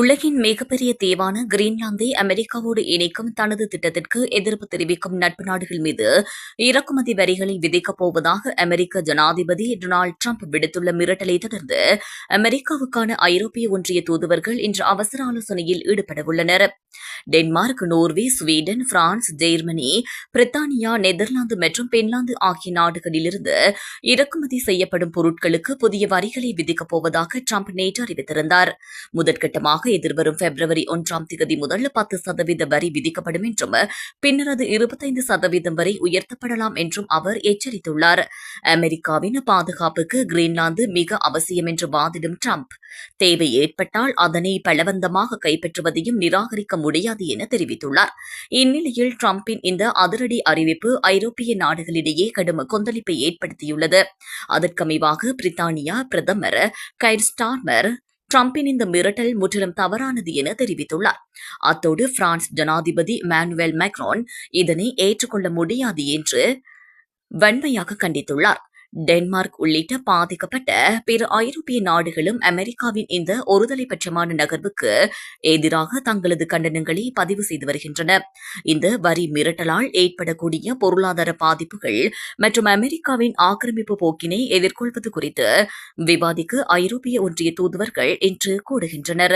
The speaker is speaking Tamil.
உலகின் மிகப்பெரிய தீவான கிரீன்லாந்தை அமெரிக்காவோடு இணைக்கும் தனது திட்டத்திற்கு எதிர்ப்பு தெரிவிக்கும் நட்பு நாடுகள் மீது இறக்குமதி வரிகளை விதிக்கப் போவதாக அமெரிக்க ஜனாதிபதி டொனால்டு டிரம்ப் விடுத்துள்ள மிரட்டலை தொடர்ந்து அமெரிக்காவுக்கான ஐரோப்பிய ஒன்றிய தூதுவர்கள் இன்று அவசர ஆலோசனையில் ஈடுபடவுள்ளனர். Denmark, Norway, Sweden, France, Germany, பிரித்தானியா, நெதர்லாந்து மற்றும் பின்லாந்து ஆகிய நாடுகளிலிருந்து இறக்குமதி செய்யப்படும் பொருட்களுக்கு புதிய வரிகளை விதிக்கப் போவதாக டிரம்ப் நேற்று அறிவித்திருந்தார். முதற்கட்டமாக எதிர்வரும் பிப்ரவரி 1 முதல் 10% வரி விதிக்கப்படும் என்றும் பின்னர் அது 25% வரை உயர்த்தப்படலாம் என்றும் அவர் எச்சரித்துள்ளார். அமெரிக்காவின் பாதுகாப்புக்கு கிரீன்லாந்து மிக அவசியம் என்று வாதிடும் டிரம்ப், தேவை ஏற்பட்டால் அதனை பலவந்தமாக கைப்பற்றுவதையும் நிராகரிக்க முடியாது என தெரிவித்துள்ளார். இந்நிலையில் டிரம்பின் இந்த அதிரடி அறிவிப்பு ஐரோப்பிய நாடுகளிடையே கடும் கொந்தளிப்பை ஏற்படுத்தியுள்ளது. அதற்கமைவாக பிரித்தானியா பிரதமர் கைர் ஸ்டார்மர் டிரம்பின் இந்த மிரட்டல் முற்றிலும் தவறானது என தெரிவித்துள்ளார். அத்தோடு பிரான்ஸ் ஜனாதிபதி இமானுவேல் மேக்ரான் இதனை ஏற்றுக்கொள்ள முடியாது என்று வன்மையாக கண்டித்துள்ளார். டென்மார்க் உள்ளிட்ட பாதிக்கப்பட்ட பிற ஐரோப்பிய நாடுகளும் அமெரிக்காவின் இந்த ஒருதலைபட்சமான நகர்வுக்கு எதிராக தங்களது கண்டனங்களை பதிவு செய்து வருகின்றன. இந்த வரி மிரட்டலால் ஏற்படக்கூடிய பொருளாதார பாதிப்புகள் மற்றும் அமெரிக்காவின் ஆக்கிரமிப்பு போக்கினை எதிர்கொள்வது குறித்து விவாதிக்க ஐரோப்பிய ஒன்றிய தூதுவர்கள் இன்று கூடுகின்றனர்.